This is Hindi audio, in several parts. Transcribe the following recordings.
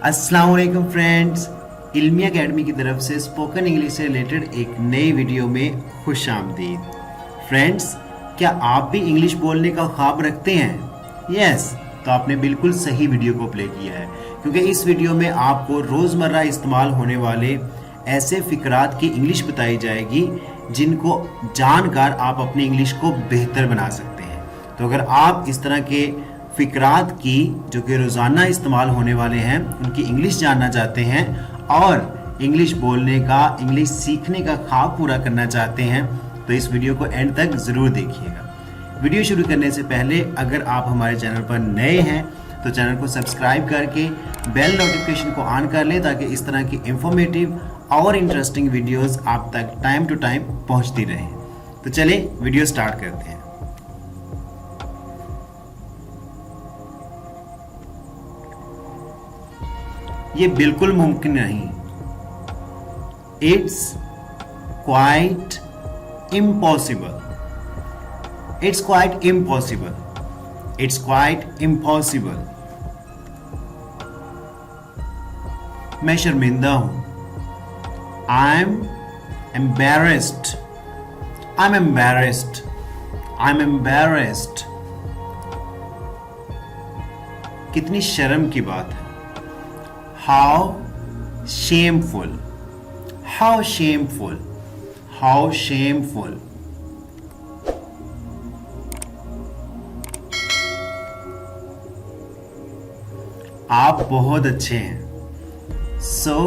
अस्सलाम वालेकुम फ्रेंड्स, इल्मी एकेडमी की तरफ से स्पोकन इंग्लिश से रिलेटेड एक नई वीडियो में खुश आमदीद। फ्रेंड्स, क्या आप भी इंग्लिश बोलने का ख्वाब रखते हैं? यस, तो आपने बिल्कुल सही वीडियो को प्ले किया है, क्योंकि इस वीडियो में आपको रोज़मर्रा इस्तेमाल होने वाले ऐसे फ़िक्रात की इंग्लिश बताई जाएगी जिनको जानकर आप अपनी इंग्लिश को बेहतर बना सकते हैं। तो अगर आप इस तरह के फ़िक्रात की जो कि रोज़ाना इस्तेमाल होने वाले हैं उनकी इंग्लिश जानना चाहते हैं और इंग्लिश बोलने का, इंग्लिश सीखने का ख्वाब पूरा करना चाहते हैं, तो इस वीडियो को एंड तक ज़रूर देखिएगा। वीडियो शुरू करने से पहले अगर आप हमारे चैनल पर नए हैं तो चैनल को सब्सक्राइब करके बेल नोटिफिकेशन को ऑन कर लें, ताकि इस तरह की इंफॉर्मेटिव और इंटरेस्टिंग वीडियोस आप तक टाइम टू टाइम पहुंचती रहें। तो चलिए वीडियो स्टार्ट करते हैं। ये बिल्कुल मुमकिन नहीं। It's quite impossible. It's quite impossible. It's quite impossible. मैं शर्मिंदा हूं। I am embarrassed. I am embarrassed. I am embarrassed. कितनी शर्म की बात है। How shameful. How shameful. How shameful. आप बहुत अच्छे हैं। So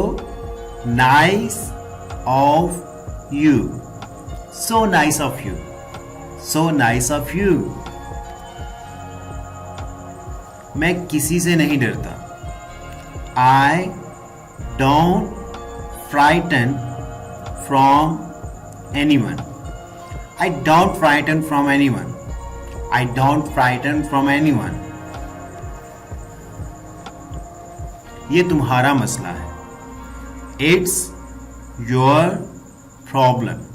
nice of you. So nice of you. So nice of you. मैं किसी से नहीं डरता। I don't frighten from anyone. I don't frighten from anyone. I don't frighten from anyone. ये तुम्हारा मसला है। It's your problem.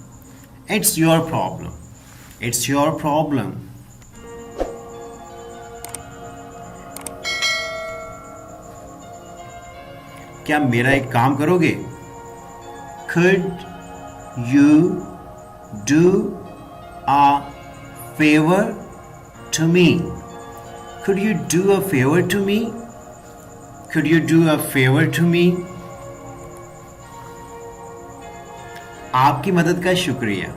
It's your problem. It's your problem. क्या मेरा एक काम करोगे? Could you do a favor to me? Could you do a favor to me? Could you do a favor to me? आपकी मदद का शुक्रिया।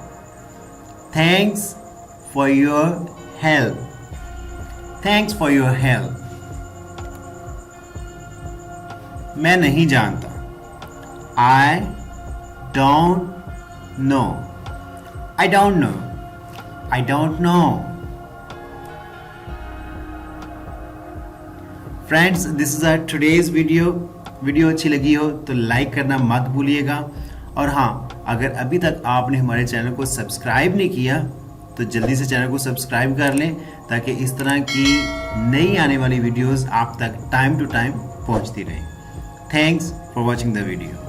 Thanks for your help. Thanks for your help. मैं नहीं जानता। I don't know. I don't know. I don't know. Friends, this is our today's video. Video अच्छी लगी हो तो लाइक करना मत भूलिएगा, और हाँ, अगर अभी तक आपने हमारे चैनल को सब्सक्राइब नहीं किया तो जल्दी से चैनल को सब्सक्राइब कर लें, ताकि इस तरह की नई आने वाली वीडियोस आप तक टाइम टू टाइम पहुंचती रहें। Thanks for watching the video.